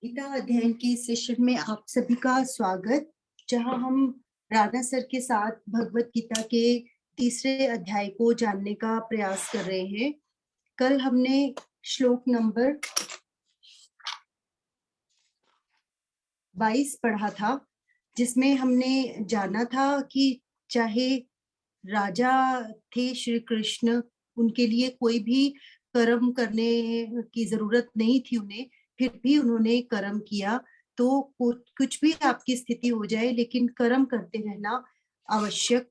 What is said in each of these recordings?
गीता अध्ययन के सेशन में आप सभी का स्वागत, जहां हम राधा सर के साथ भगवत गीता के तीसरे अध्याय को जानने का प्रयास कर रहे हैं। कल हमने श्लोक नंबर 22 पढ़ा था, जिसमें हमने जाना था कि चाहे राजा थे श्री कृष्ण, उनके लिए कोई भी कर्म करने की जरूरत नहीं थी उन्हें, फिर भी उन्होंने कर्म किया। तो कुछ भी आपकी स्थिति हो जाए, लेकिन कर्म करते रहना आवश्यक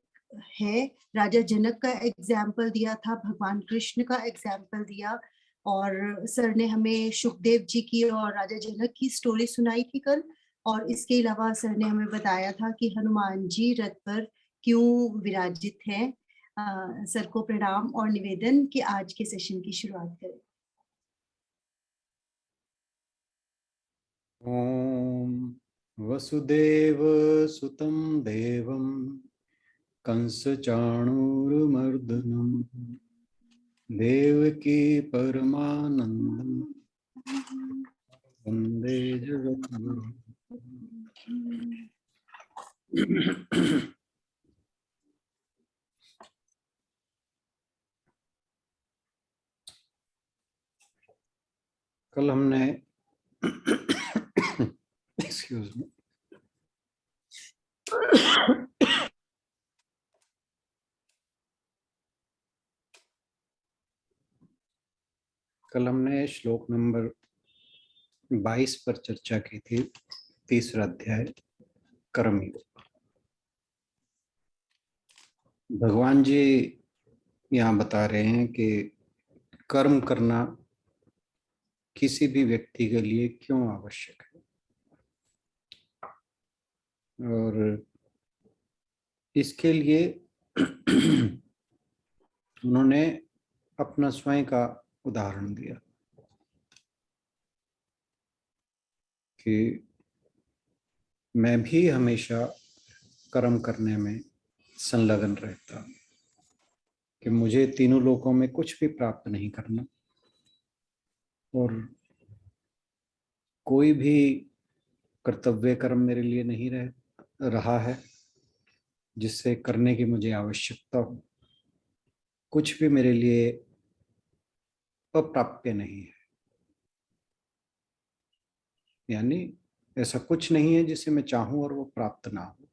है। राजा जनक का एग्जाम्पल दिया था, भगवान कृष्ण का एग्जाम्पल दिया, और सर ने हमें सुखदेव जी की और राजा जनक की स्टोरी सुनाई थी कल। और इसके अलावा सर ने हमें बताया था कि हनुमान जी रथ पर क्यों विराजित हैं। सर को प्रणाम और निवेदन कि आज के सेशन की शुरुआत करें। ओम वसुदेव सुतं देवं कंसचाणूरमर्दनं देवकी परमानंदं वंदे जगद्गुरुं। कल हमने एक्सक्यूज मी कल हमने श्लोक नंबर 22 पर चर्चा की थी, तीसरा अध्याय कर्मयोग। भगवान जी यहाँ बता रहे हैं कि कर्म करना किसी भी व्यक्ति के लिए क्यों आवश्यक है, और इसके लिए उन्होंने अपना स्वयं का उदाहरण दिया कि मैं भी हमेशा कर्म करने में संलग्न रहता, कि मुझे तीनों लोकों में कुछ भी प्राप्त नहीं करना, और कोई भी कर्तव्य कर्म मेरे लिए नहीं रहा है जिससे करने की मुझे आवश्यकता हो। कुछ भी मेरे लिए अप्राप्य नहीं है, यानी ऐसा कुछ नहीं है जिसे मैं चाहूं और वो प्राप्त ना हो।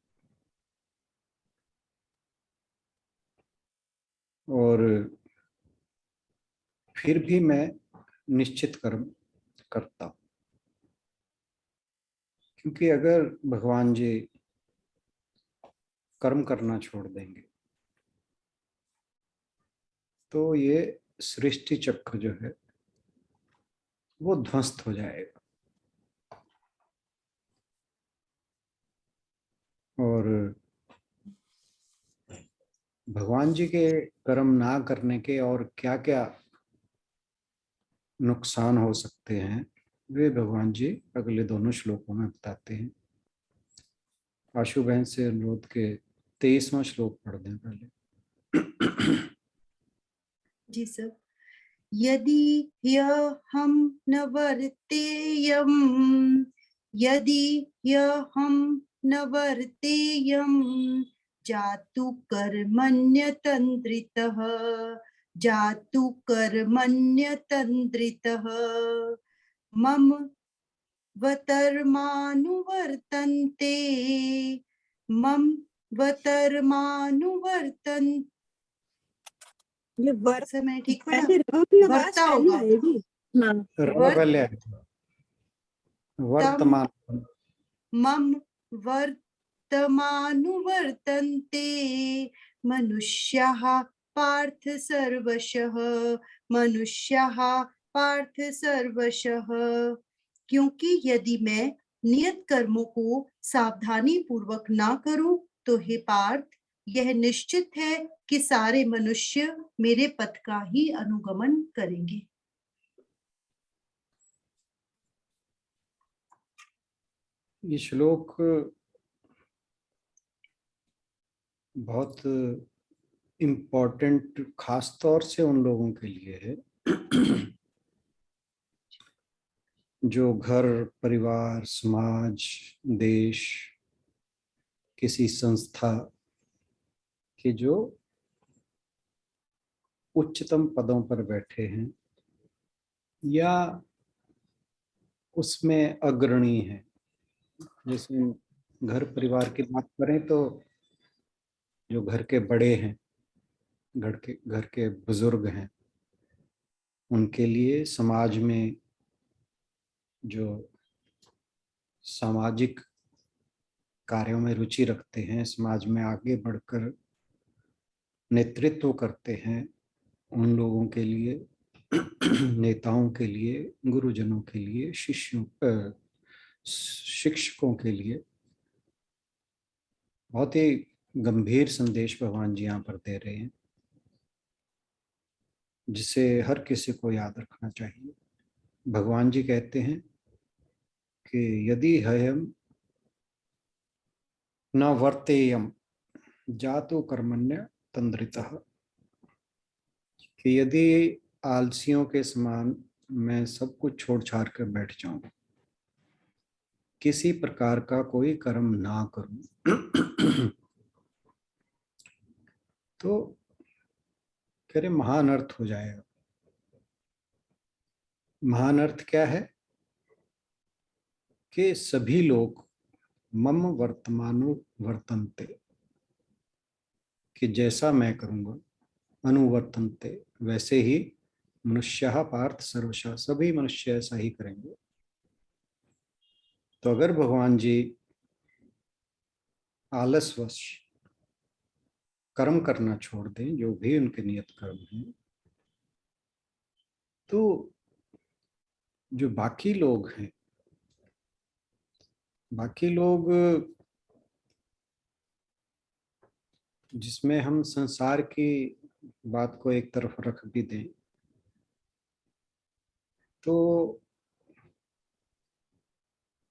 और फिर भी मैं निश्चित कर्म करता हूं, क्योंकि अगर भगवान जी कर्म करना छोड़ देंगे तो ये सृष्टि चक्र जो है वो ध्वस्त हो जाएगा। और भगवान जी के कर्म ना करने के और क्या क्या नुकसान हो सकते हैं, वे भगवान जी अगले दोनों श्लोकों में बताते हैं। आशु बहन से अनुरोध के 23वां श्लोक पढ़ दें पहले। जी सर। यदि ह्यहं न वर्तेयं, यदि ह्यहं न वर्तेयं, जातु कर्मण्यतन्द्रितः, जातु कर्मण्यतन्द्रितः, मम वतर्मानुवर्तन्ते, मम वतर्मानुवर्तन्ते। ये वर्त समय ठीक पड़ा? पहले र की आवाज वर्ता पहले होगा। आएगी ना, पहले आएगा। वर्तमान मम वर्तमानुवर्तन्ते मनुष्याः पार्थ सर्वशः, मनुष्याः पार्थ सर्वशः। क्योंकि यदि मैं नियत कर्मों को सावधानी पूर्वक ना करूं, तो हे पार्थ, यह निश्चित है कि सारे मनुष्य मेरे पथ का ही अनुगमन करेंगे। ये श्लोक बहुत इम्पोर्टेंट खास तौर से उन लोगों के लिए है जो घर, परिवार, समाज, देश, किसी संस्था के जो उच्चतम पदों पर बैठे हैं या उसमें अग्रणी हैं। जैसे घर परिवार की बात करें तो जो घर के बड़े हैं, घर के बुजुर्ग हैं, उनके लिए समाज में जो सामाजिक कार्यों में रुचि रखते हैं, समाज में आगे बढ़कर नेतृत्व करते हैं, उन लोगों के लिए, नेताओं के लिए, गुरुजनों के लिए, शिक्षकों के लिए बहुत ही गंभीर संदेश भगवान जी यहाँ पर दे रहे हैं, जिसे हर किसी को याद रखना चाहिए। भगवान जी कहते हैं कि यदि हयम न वर्तेयम जातो कर्मण्य तंद्रितः, कि यदि आलसियों के समान मैं सब कुछ छोड़ छाड़ कर बैठ जाऊं, किसी प्रकार का कोई कर्म ना करूं, तो कह रहे महान अर्थ हो जाएगा। महान अर्थ क्या है कि सभी लोग मम वर्तमानो वर्तन्ते, कि जैसा मैं करूंगा, अनुवर्तन्ते, वैसे ही मनुष्य पार्थ सर्वशः, सभी मनुष्य ऐसा ही करेंगे। तो अगर भगवान जी आलसवश कर्म करना छोड़ दें, जो भी उनके नियत कर्म हैं, तो जो बाकी लोग हैं, बाकी लोग जिसमें हम संसार की बात को एक तरफ रख भी दें, तो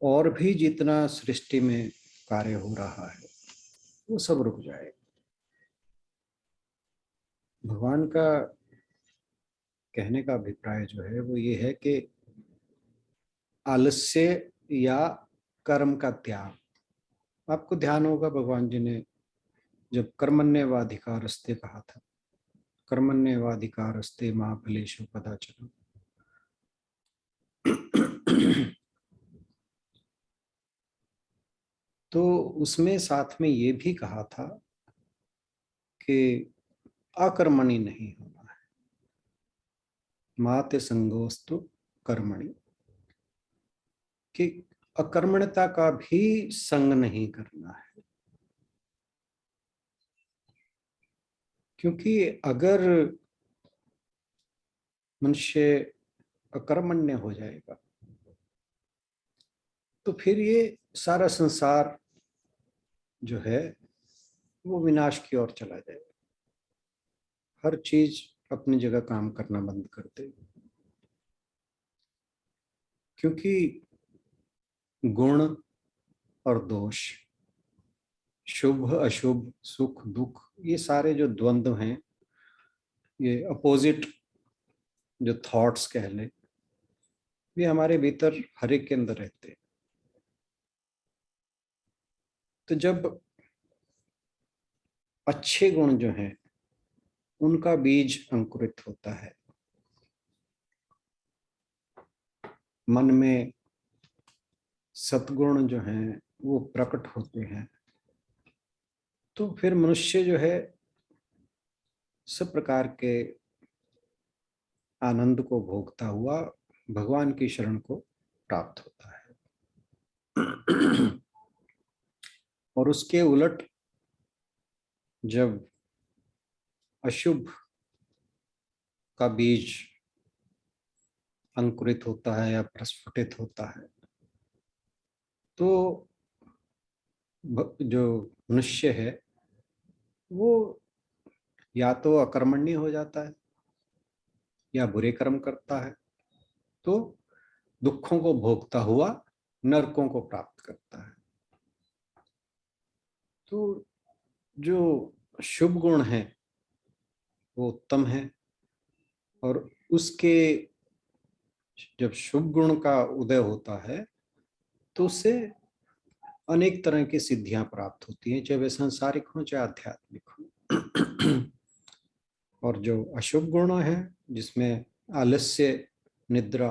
और भी जितना सृष्टि में कार्य हो रहा है वो सब रुक जाए। भगवान का कहने का अभिप्राय जो है वो ये है कि आलस्य या कर्म का त्याग। आपको ध्यान होगा भगवान जी ने जब कर्मण्येवाधिकारस्ते कहा था, कर्मण्येवाधिकारस्ते मा फलेषु कदाचन, तो उसमें साथ में ये भी कहा था कि अकर्मणि नहीं होना है, माते संगोस्तु कर्मणि, कि अकर्मण्यता का भी संग नहीं करना है। क्योंकि अगर मनुष्य अकर्मण्य हो जाएगा तो फिर ये सारा संसार जो है वो विनाश की ओर चला जाएगा, हर चीज अपनी जगह काम करना बंद कर देगी। क्योंकि गुण और दोष, शुभ अशुभ, सुख दुख, ये सारे जो द्वंद्व हैं, ये अपोजिट जो थॉट्स कह ले, ये हमारे भीतर हर एक के अंदर रहते हैं। तो जब अच्छे गुण जो हैं उनका बीज अंकुरित होता है, मन में सद्गुण जो हैं वो प्रकट होते हैं, तो फिर मनुष्य जो है सब प्रकार के आनंद को भोगता हुआ भगवान की शरण को प्राप्त होता है। और उसके उलट जब अशुभ का बीज अंकुरित होता है या प्रस्फुटित होता है, तो जो मनुष्य है वो या तो अकर्मण्य हो जाता है या बुरे कर्म करता है, तो दुखों को भोगता हुआ नरकों को प्राप्त करता है। तो जो शुभ गुण है वो उत्तम है और उसके जब शुभ गुण का उदय होता है तो उससे अनेक तरह की सिद्धियां प्राप्त होती हैं, चाहे वे सांसारिक हो चाहे आध्यात्मिक हो। और जो अशुभ गुण है, जिसमें आलस्य, निद्रा,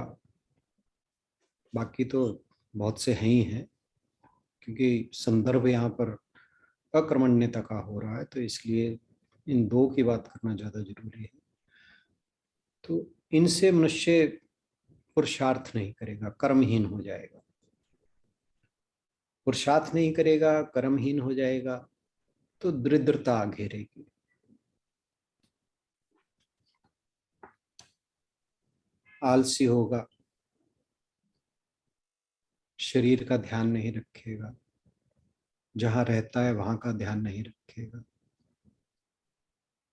बाकी तो बहुत से हैं ही हैं, क्योंकि संदर्भ यहाँ पर अकर्मण्यता का हो रहा है, तो इसलिए इन दो की बात करना ज्यादा जरूरी है। तो इनसे मनुष्य पुरुषार्थ नहीं करेगा, कर्महीन हो जाएगा। पुरुषार्थ नहीं करेगा, कर्महीन हो जाएगा, तो दरिद्रता घेरेगी। आलसी होगा, शरीर का ध्यान नहीं रखेगा, जहां रहता है वहां का ध्यान नहीं रखेगा,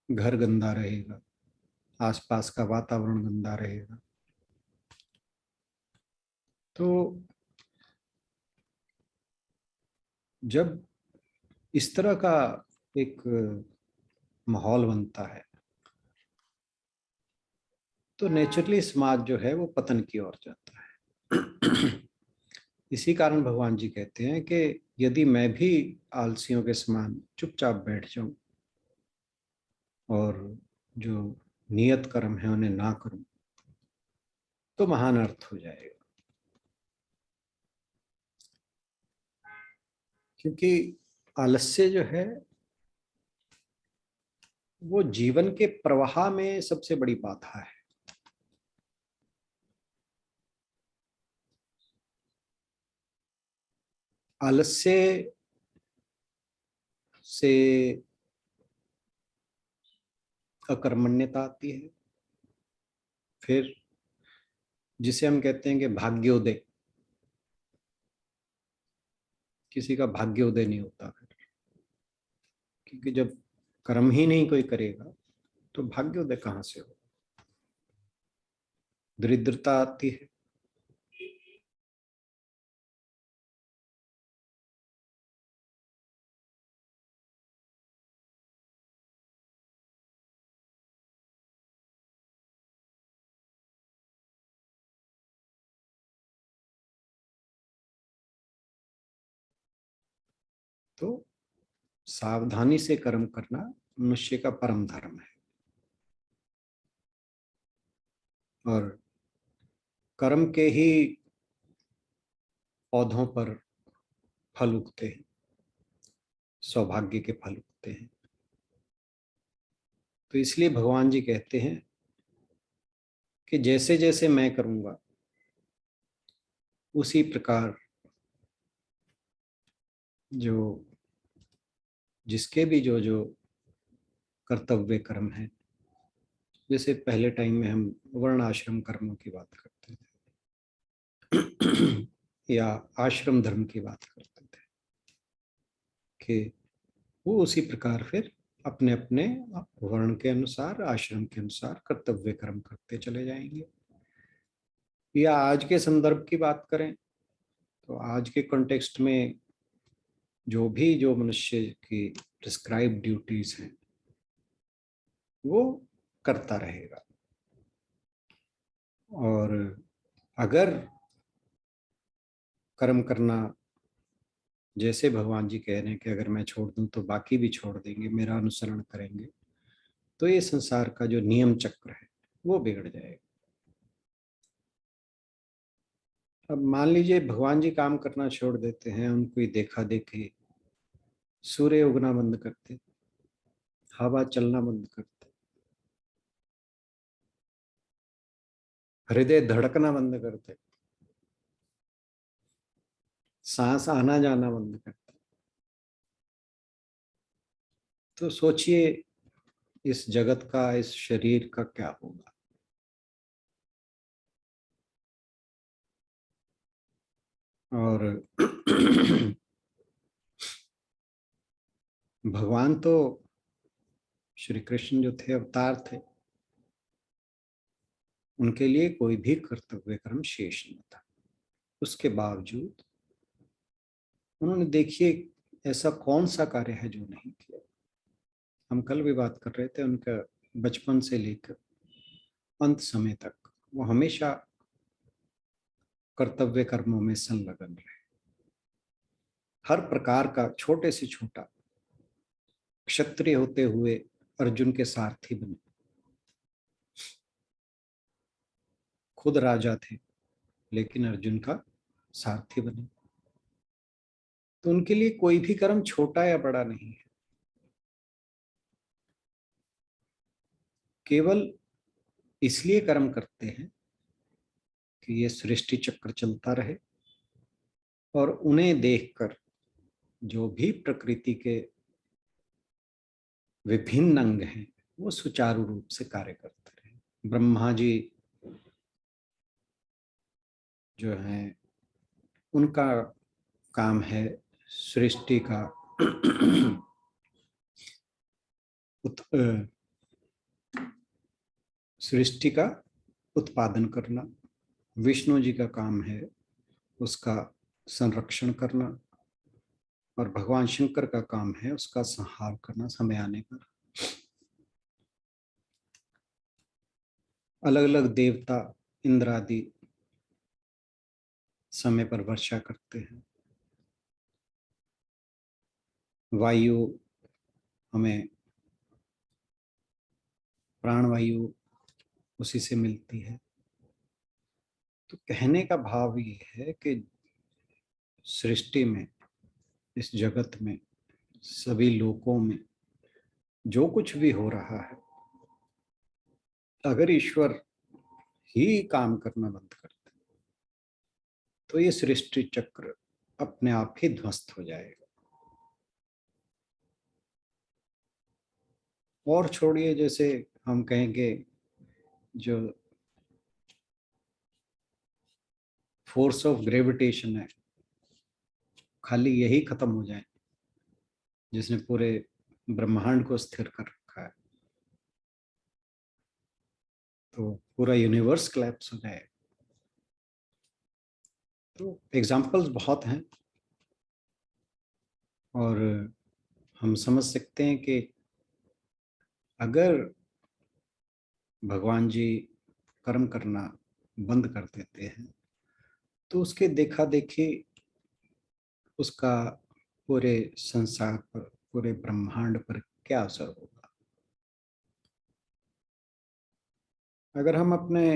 घर गंदा रहेगा, आसपास का वातावरण गंदा रहेगा। तो जब इस तरह का एक माहौल बनता है तो नेचुरली समाज जो है वो पतन की ओर जाता है। इसी कारण भगवान जी कहते हैं कि यदि मैं भी आलसियों के समान चुपचाप बैठ जाऊं और जो नियत कर्म है उन्हें ना करूं, तो महान अर्थ हो जाएगा। क्योंकि आलस्य जो है वो जीवन के प्रवाह में सबसे बड़ी बाधा है। आलस्य से अकर्मण्यता आती है, फिर जिसे हम कहते हैं कि भाग्योदय, किसी का भाग्योदय नहीं होता है, क्योंकि जब कर्म ही नहीं कोई करेगा तो भाग्योदय कहां से हो। दरिद्रता आती है, तो सावधानी से कर्म करना मनुष्य का परम धर्म है। और कर्म के ही पौधों पर फल उगते हैं, सौभाग्य के फल उगते हैं। तो इसलिए भगवान जी कहते हैं कि जैसे जैसे मैं करूंगा उसी प्रकार जो जिसके भी जो जो कर्तव्य कर्म है, जैसे पहले टाइम में हम वर्ण आश्रम कर्मों की बात करते थे या आश्रम धर्म की बात करते थे, कि वो उसी प्रकार फिर अपने अपने वर्ण के अनुसार, आश्रम के अनुसार कर्तव्य कर्म करते चले जाएंगे। या आज के संदर्भ की बात करें तो आज के कॉन्टेक्स्ट में जो मनुष्य की प्रिस्क्राइब ड्यूटीज हैं वो करता रहेगा। और अगर कर्म करना, जैसे भगवान जी कह रहे हैं कि अगर मैं छोड़ दूं तो बाकी भी छोड़ देंगे, मेरा अनुसरण करेंगे, तो ये संसार का जो नियम चक्र है वो बिगड़ जाएगा। अब मान लीजिए भगवान जी काम करना छोड़ देते हैं, उनको ही देखा देखी सूर्य उगना बंद करते, हवा चलना बंद करते, हृदय धड़कना बंद करते, सांस आना जाना बंद करते, तो सोचिए इस जगत का, इस शरीर का क्या होगा। और भगवान तो श्री कृष्ण जो थे अवतार थे, उनके लिए कोई भी कर्तव्य कर्म शेष नहीं था। उसके बावजूद उन्होंने, देखिए ऐसा कौन सा कार्य है जो नहीं किया। हम कल भी बात कर रहे थे, उनका बचपन से लेकर अंत समय तक वो हमेशा कर्तव्य कर्मों में संलग्न रहे। हर प्रकार का छोटे से छोटा, क्षत्रिय होते हुए अर्जुन के सारथी बने। खुद राजा थे लेकिन अर्जुन का सारथी बने। तो उनके लिए कोई भी कर्म छोटा या बड़ा नहीं है, केवल इसलिए कर्म करते हैं कि ये सृष्टि चक्र चलता रहे और उन्हें देखकर जो भी प्रकृति के विभिन्न अंग हैं वो सुचारू रूप से कार्य करते रहे। ब्रह्मा जी जो हैं उनका काम है सृष्टि का सृष्टि का उत्पादन करना। विष्णु जी का काम है उसका संरक्षण करना और भगवान शंकर का काम है उसका संहार करना समय आने पर। अलग अलग देवता इंद्र आदि समय पर वर्षा करते हैं। वायु हमें प्राणवायु उसी से मिलती है। तो कहने का भाव ये है कि सृष्टि में, इस जगत में, सभी लोकों में जो कुछ भी हो रहा है, अगर ईश्वर ही काम करना बंद कर दे तो ये सृष्टि चक्र अपने आप ही ध्वस्त हो जाएगा। और छोड़िए, जैसे हम कहेंगे जो फोर्स ऑफ ग्रेविटेशन है, खाली यही खत्म हो जाए जिसने पूरे ब्रह्मांड को स्थिर कर रखा है तो पूरा यूनिवर्स कोलैप्स हो जाए। तो एग्जाम्पल्स बहुत हैं और हम समझ सकते हैं कि अगर भगवान जी कर्म करना बंद कर देते हैं तो उसके देखा देखी उसका पूरे संसार पर, पूरे ब्रह्मांड पर क्या असर होगा। अगर हम अपने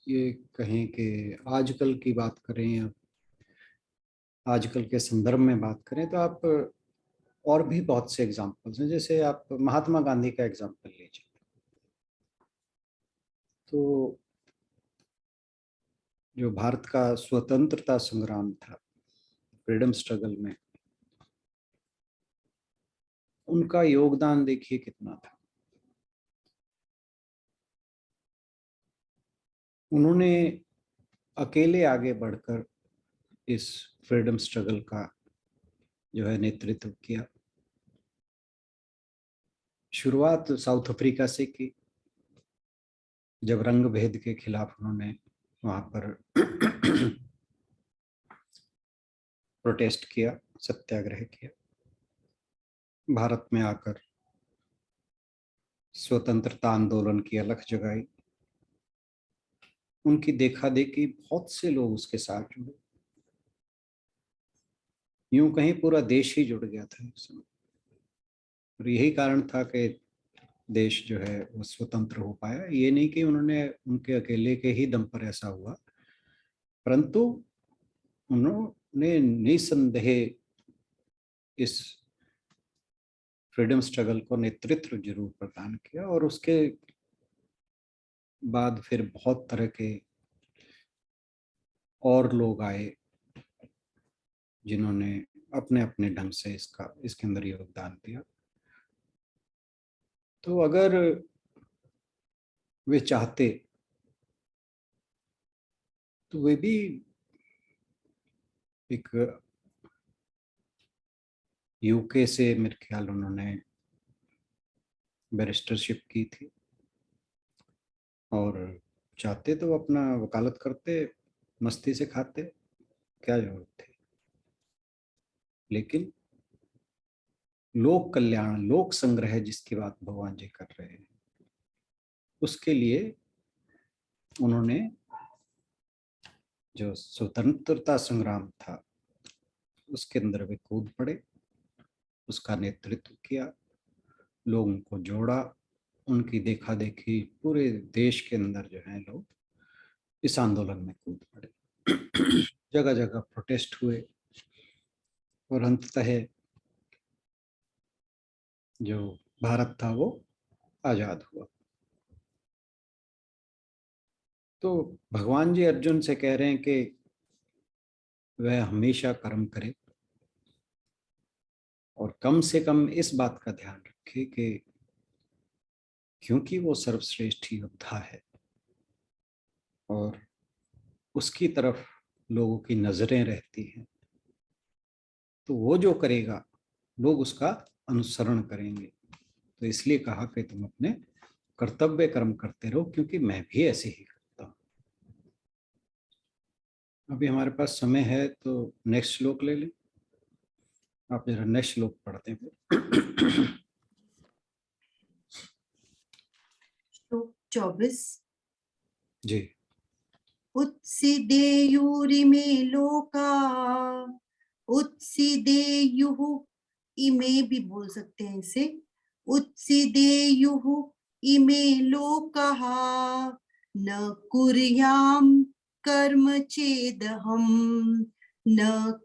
ये कहें कि आजकल की बात करें या आजकल के संदर्भ में बात करें तो आप और भी बहुत से एग्जाम्पल्स हैं। जैसे आप महात्मा गांधी का एग्जाम्पल लीजिए, तो जो भारत का स्वतंत्रता संग्राम था, फ्रीडम स्ट्रगल में उनका योगदान देखिए कितना था। उन्होंने अकेले आगे बढ़कर इस फ्रीडम स्ट्रगल का जो है नेतृत्व किया। शुरुआत साउथ अफ्रीका से की, जब रंग भेद के खिलाफ उन्होंने वहां पर प्रोटेस्ट किया, सत्याग्रह किया। भारत में आकर स्वतंत्रता आंदोलन की अलख जगाई। उनकी देखा देखी बहुत से लोग उसके साथ जुड़े। यूं कहीं पूरा देश ही जुड़ गया था उस समय। और यही कारण था कि देश जो है वो स्वतंत्र हो पाया। ये नहीं कि उन्होंने, उनके अकेले के ही दम पर ऐसा हुआ, परंतु उन्होंने निसंदेह इस फ्रीडम स्ट्रगल को नेतृत्व जरूर प्रदान किया। और उसके बाद फिर बहुत तरह के और लोग आए जिन्होंने अपने अपने ढंग से इसके अंदर योगदान दिया। तो अगर वे चाहते तो वे भी एक यूके से मेरे ख्याल उन्होंने बैरिस्टरशिप की थी और चाहते तो अपना वकालत करते, मस्ती से खाते, क्या जरूरत थी। लेकिन लोक कल्याण, लोक संग्रह जिसकी बात भगवान जी कर रहे हैं, उसके लिए उन्होंने जो स्वतंत्रता संग्राम था उसके अंदर वे कूद पड़े, उसका नेतृत्व किया, लोगों को जोड़ा, उनकी देखा देखी पूरे देश के अंदर जो है लोग इस आंदोलन में कूद पड़े। जगह जगह प्रोटेस्ट हुए और अंततः जो भारत था वो आजाद हुआ। तो भगवान जी अर्जुन से कह रहे हैं कि वह हमेशा कर्म करे और कम से कम इस बात का ध्यान रखे कि क्योंकि वो सर्वश्रेष्ठ योद्धा है और उसकी तरफ लोगों की नजरें रहती हैं, तो वो जो करेगा लोग उसका अनुसरण करेंगे। तो इसलिए कहा कि तुम अपने कर्तव्य कर्म करते रहो, क्योंकि मैं भी ऐसे ही करता हूँ। अभी हमारे पास समय है तो नेक्स्ट श्लोक ले लें। आप जरा नेक्स्ट श्लोक पढ़ते हैं। श्लोक 24। जी। उत्सीदेयुरिमे लोका, उत्सीदेयुः, इमे भी बोल सकते हैं इसे, उत्सीदेयुः इमे लोकाः न कुर्याम कर्म चेदहम, न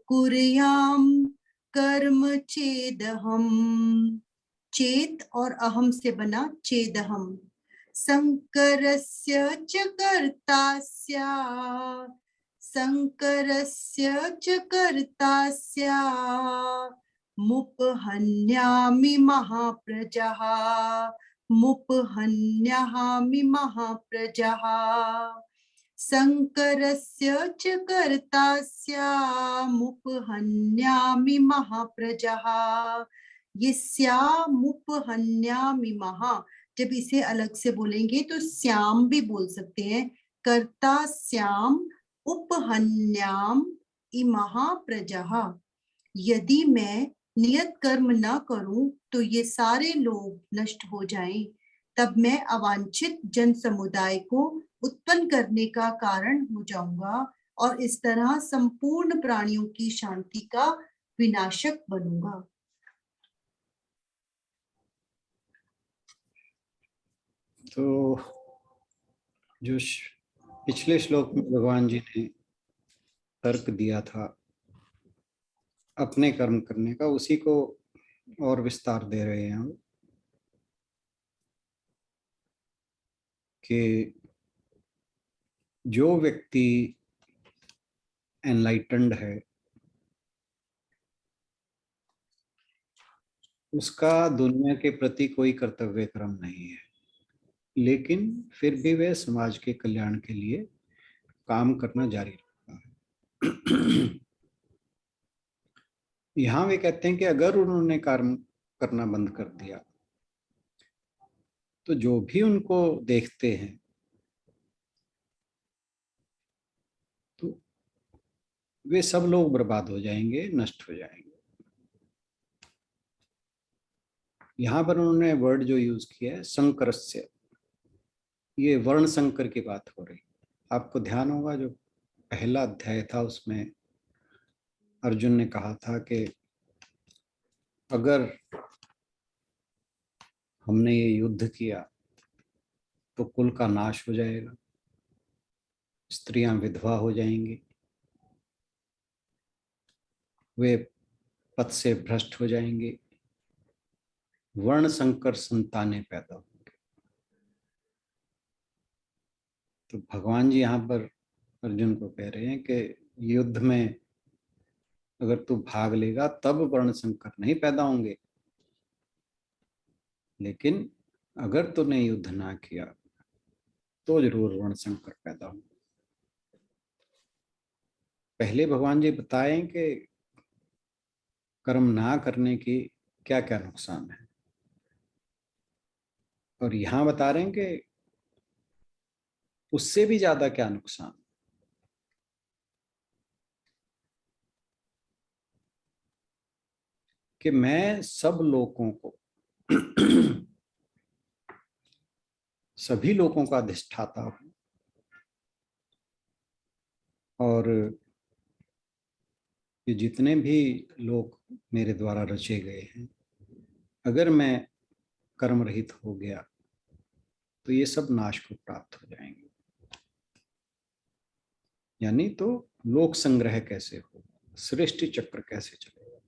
कुर्याम कर्म चेदहम। चेत और अहम से बना चेदहम। शंकरस्य च कर्तास्य, शंकरस्य च कर्तास्य मुपहन्यामि महाप्रजः, मुपहन्यामि महाप्रजः। शंकरस्य च कर्तास्य मुपहन्यामि महाप्रजः। ये श्यामुपहन्यामि महा, जब इसे अलग से बोलेंगे तो श्याम भी बोल सकते हैं। कर्ता श्याम उपहन्याम इमहा प्रजः। यदि मैं नियत कर्म न करूं तो ये सारे लोग नष्ट हो जाएं, तब मैं अवांछित जन समुदाय को उत्पन्न करने का कारण हो जाऊंगा और इस तरह संपूर्ण प्राणियों की शांति का विनाशक बनूंगा। तो जो पिछले श्लोक में भगवान जी ने तर्क दिया था अपने कर्म करने का, उसी को और विस्तार दे रहे हैं हम कि जो व्यक्ति एनलाइटेंड है उसका दुनिया के प्रति कोई कर्तव्य कर्म नहीं है, लेकिन फिर भी वह समाज के कल्याण के लिए काम करना जारी रखता है। यहाँ वे कहते हैं कि अगर उन्होंने कर्म करना बंद कर दिया तो जो भी उनको देखते हैं तो वे सब लोग बर्बाद हो जाएंगे, नष्ट हो जाएंगे। यहाँ पर उन्होंने वर्ड जो यूज किया है संकरस्य, ये वर्ण संकर की बात हो रही। आपको ध्यान होगा जो पहला अध्याय था उसमें अर्जुन ने कहा था कि अगर हमने ये युद्ध किया तो कुल का नाश हो जाएगा, स्त्रियां विधवा हो जाएंगी, वे पद से भ्रष्ट हो जाएंगे, वर्ण संकर संतानें पैदा होंगे। तो भगवान जी यहाँ पर अर्जुन को कह रहे हैं कि युद्ध में अगर तू भाग लेगा तब वर्ण संकर नहीं पैदा होंगे, लेकिन अगर तूने युद्ध ना किया तो जरूर वर्ण संकर पैदा होंगे। पहले भगवान जी बताएं कि कर्म ना करने की क्या क्या नुकसान है, और यहां बता रहे हैं कि उससे भी ज्यादा क्या नुकसान। कि मैं सब लोगों को सभी लोगों का अधिष्ठाता हूं और ये जितने भी लोग मेरे द्वारा रचे गए हैं, अगर मैं कर्म रहित हो गया तो ये सब नाश को प्राप्त हो जाएंगे। यानी तो लोक संग्रह कैसे हो, सृष्टि चक्र कैसे चलेगा।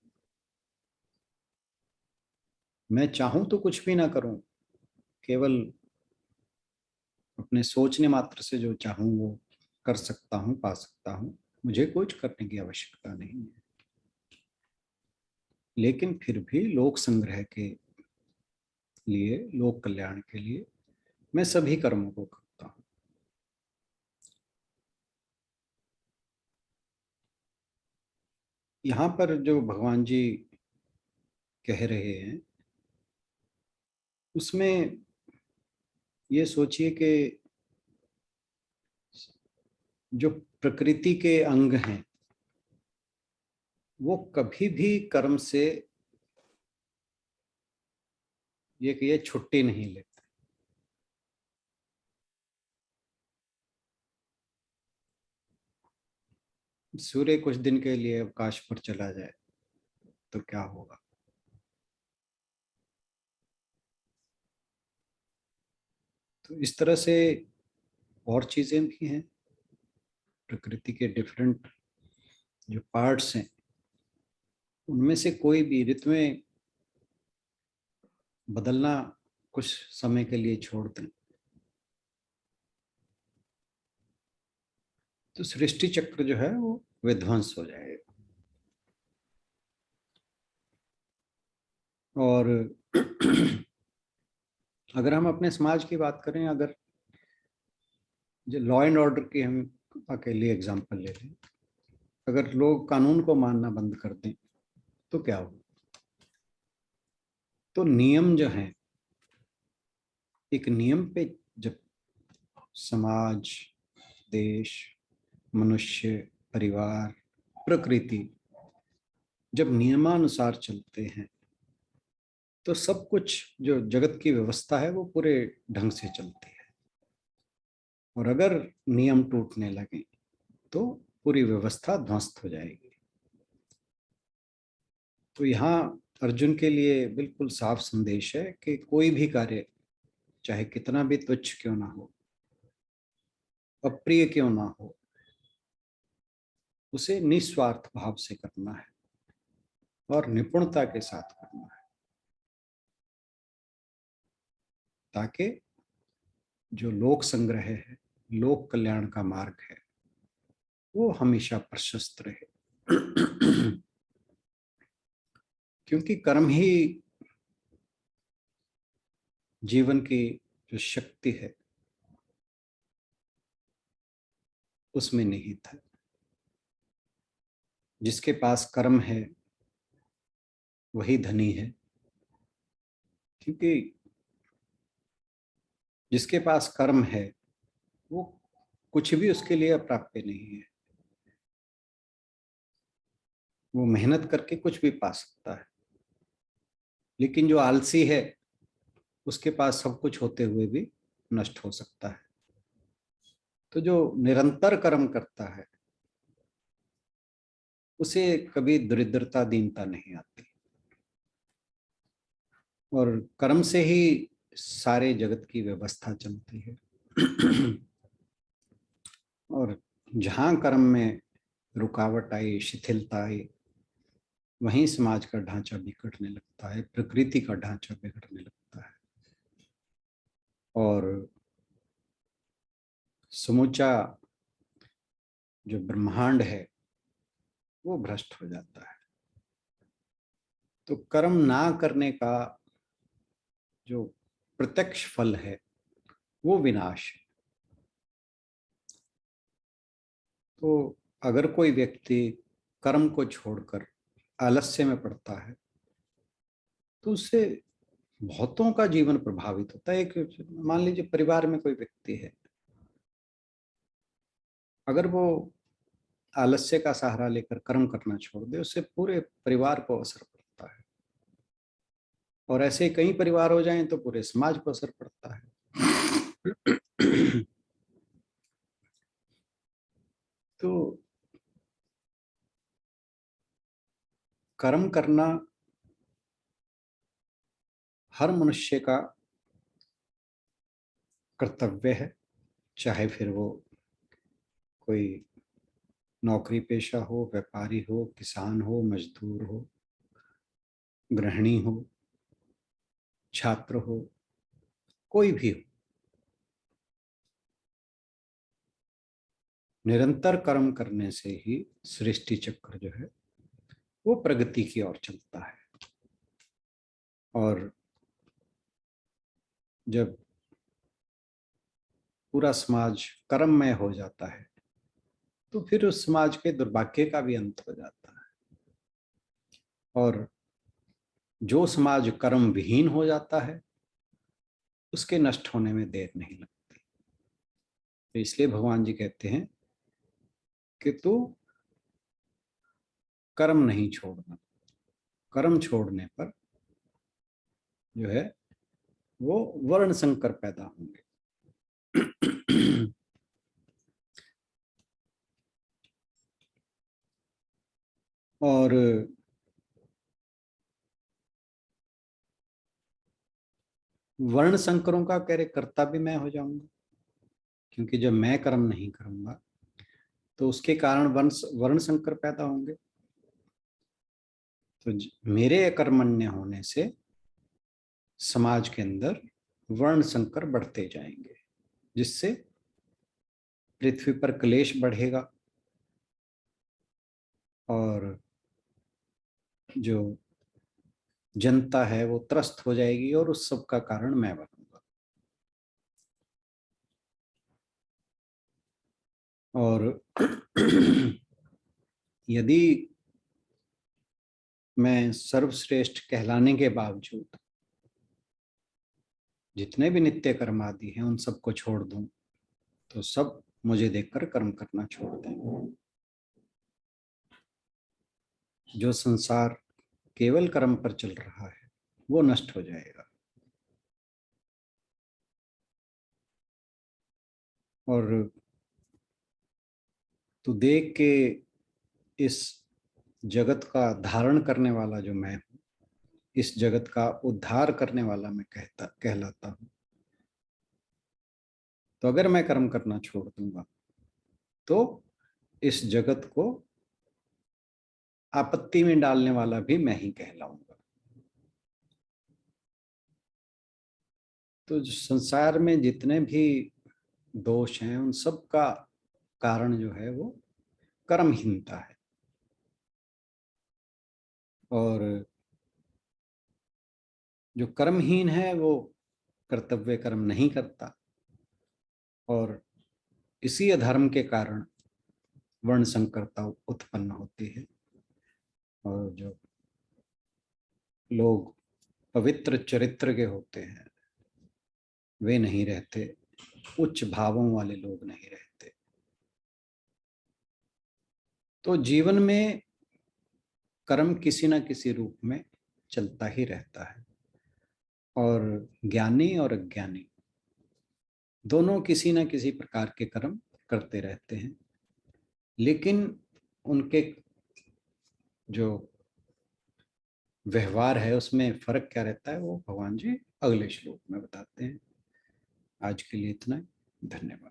मैं चाहूं तो कुछ भी ना करूं, केवल अपने सोचने मात्र से जो चाहूं वो कर सकता हूं, पा सकता हूं। मुझे कुछ करने की आवश्यकता नहीं है। लेकिन फिर भी लोक संग्रह के लिए, लोक कल्याण के लिए मैं सभी कर्मों को करता हूं। यहाँ पर जो भगवान जी कह रहे हैं उसमें ये सोचिए कि जो प्रकृति के अंग हैं वो कभी भी कर्म से ये छुट्टी नहीं लेते। सूर्य कुछ दिन के लिए अवकाश पर चला जाए तो क्या होगा। तो इस तरह से और चीजें भी हैं, प्रकृति के डिफरेंट जो पार्ट्स हैं उनमें से कोई भी ऋतु में बदलना कुछ समय के लिए छोड़ दें तो सृष्टि चक्र जो है वो विध्वंस हो जाएगा। और अगर हम अपने समाज की बात करें, अगर जो लॉ एंड ऑर्डर की हम अकेले एग्जांपल ले लें, अगर लोग कानून को मानना बंद कर दें तो क्या हो। तो नियम जो है, एक नियम पे जब समाज, देश, मनुष्य, परिवार, प्रकृति जब नियमानुसार चलते हैं तो सब कुछ जो जगत की व्यवस्था है वो पूरे ढंग से चलती है। और अगर नियम टूटने लगे तो पूरी व्यवस्था ध्वस्त हो जाएगी। तो यहाँ अर्जुन के लिए बिल्कुल साफ संदेश है कि कोई भी कार्य चाहे कितना भी तुच्छ क्यों ना हो, अप्रिय क्यों ना हो, उसे निस्वार्थ भाव से करना है और निपुणता के साथ करना है, ताकि जो लोक संग्रह है, लोक कल्याण का मार्ग है, वो हमेशा प्रशस्त रहे। क्योंकि कर्म ही जीवन की जो शक्ति है उसमें निहित है। जिसके पास कर्म है वही धनी है, क्योंकि जिसके पास कर्म है वो कुछ भी उसके लिए अप्राप्य नहीं है। वो मेहनत करके कुछ भी पा सकता है। लेकिन जो आलसी है उसके पास सब कुछ होते हुए भी नष्ट हो सकता है। तो जो निरंतर कर्म करता है उसे कभी दरिद्रता, दीनता नहीं आती। और कर्म से ही सारे जगत की व्यवस्था चलती है। और जहां कर्म में रुकावट आई, शिथिलता आई, वहीं समाज का ढांचा बिगड़ने लगता है, प्रकृति का ढांचा बिगड़ने लगता है और समूचा जो ब्रह्मांड है वो भ्रष्ट हो जाता है। तो कर्म ना करने का जो प्रत्यक्ष फल है वो विनाश है। तो अगर कोई व्यक्ति कर्म को छोड़कर आलस्य में पड़ता है तो उससे बहुतों का जीवन प्रभावित होता है। एक मान लीजिए परिवार में कोई व्यक्ति है, अगर वो आलस्य का सहारा लेकर कर्म करना छोड़ दे, उससे पूरे परिवार को असर पड़ता है। और ऐसे कई परिवार हो जाएं तो पूरे समाज पर असर पड़ता है। तो कर्म करना हर मनुष्य का कर्तव्य है, चाहे फिर वो कोई नौकरी पेशा हो, व्यापारी हो, किसान हो, मजदूर हो, गृहिणी हो, छात्र हो, कोई भी हो। निरंतर कर्म करने से ही सृष्टि चक्र जो है वो प्रगति की ओर चलता है। और जब पूरा समाज कर्ममय हो जाता है तो फिर उस समाज के दुर्भाग्य का भी अंत हो जाता है। और जो समाज कर्म विहीन हो जाता है उसके नष्ट होने में देर नहीं लगती। तो इसलिए भगवान जी कहते हैं कि तू कर्म नहीं छोड़ना। कर्म छोड़ने पर जो है वो वर्ण संकर पैदा होंगे। और वर्ण संकरों का कह रहे कर्ता भी मैं हो जाऊंगा, क्योंकि जब मैं कर्म नहीं करूंगा तो उसके कारण वर्ण संकर पैदा होंगे। तो मेरे अकर्मण्य होने से समाज के अंदर वर्ण संकर बढ़ते जाएंगे, जिससे पृथ्वी पर क्लेश बढ़ेगा और जो जनता है वो त्रस्त हो जाएगी और उस सब का कारण मैं बनूंगा। और यदि मैं सर्वश्रेष्ठ कहलाने के बावजूद जितने भी नित्य कर्म आदि हैं उन सबको छोड़ दूं तो सब मुझे देखकर कर्म करना छोड़ देंगे। जो संसार केवल कर्म पर चल रहा है वो नष्ट हो जाएगा। और तू देख के इस जगत का धारण करने वाला जो मैं हूं, इस जगत का उद्धार करने वाला मैं कहलाता हूं। तो अगर मैं कर्म करना छोड़ दूंगा तो इस जगत को आपत्ति में डालने वाला भी मैं ही कहलाऊंगा। तो संसार में जितने भी दोष हैं उन सब का कारण जो है वो कर्महीनता है। और जो कर्महीन है वो कर्तव्य कर्म नहीं करता और इसी अधर्म के कारण वर्ण संकरता उत्पन्न होती है। और जो लोग पवित्र चरित्र के होते हैं वे नहीं रहते, उच्च भावों वाले लोग नहीं रहते। तो जीवन में कर्म किसी न किसी रूप में चलता ही रहता है और ज्ञानी और अज्ञानी दोनों किसी न किसी प्रकार के कर्म करते रहते हैं। लेकिन उनके जो व्यवहार है उसमें फर्क क्या रहता है वो भगवान जी अगले श्लोक में बताते हैं। आज के लिए इतना ही। धन्यवाद।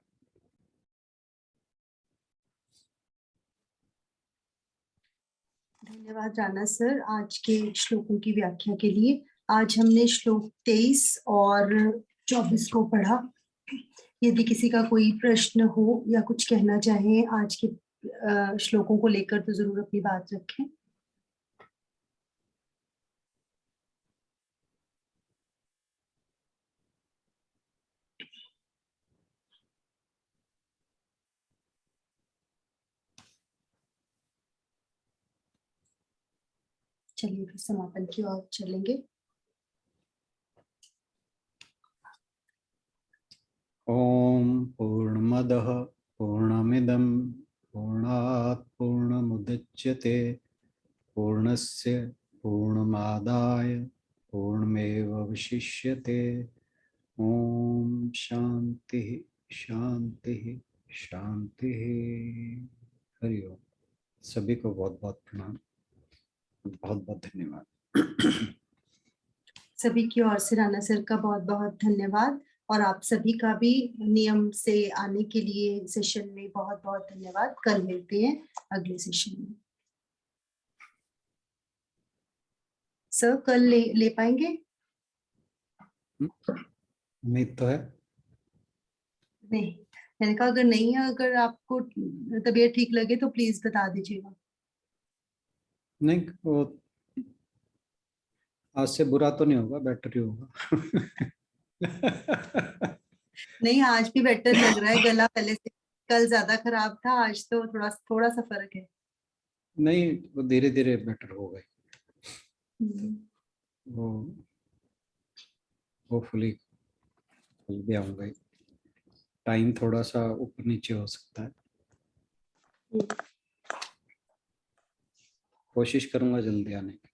धन्यवाद राणा सर आज के श्लोकों की व्याख्या के लिए। आज हमने श्लोक 23 और 24 को पढ़ा। यदि किसी का कोई प्रश्न हो या कुछ कहना चाहे आज के श्लोकों को लेकर तो जरूर अपनी बात रखें। चलिए फिर समापन की ओर चलेंगे। ओम पूर्णमदः पूर्णमिदं पूर्णात् पूर्णमुदच्यते पूर्णस्य पूर्णमादाय पूर्णमेवावशिष्यते। ओम शांति शांति शांति। हरि ओम। सभी को बहुत बहुत प्रणाम, बहुत बहुत धन्यवाद। सभी की ओर से राणा सर का बहुत बहुत धन्यवाद, और आप सभी का भी नियम से आने के लिए सेशन में बहुत बहुत धन्यवाद। कल मिलते हैं अगले सेशन में। सर कल ले पाएंगे? उम्मीद तो है। नहीं, मैंने कहा अगर नहीं है, अगर आपको तबीयत ठीक लगे तो प्लीज बता दीजिएगा। नहीं, वो आज से बुरा तो नहीं होगा, बेटर ही होगा। नहीं, आज भी बेटर लग रहा है, गला पहले से कल ज्यादा खराब था, आज तो थोड़ा थोड़ा सा फर्क है। नहीं, वो धीरे धीरे बेटर हो गए। हम्म। वो होपफुली कल भी आऊंगा। टाइम थोड़ा सा ऊपर नीचे हो सकता है, कोशिश करूंगा जल्दी आने की।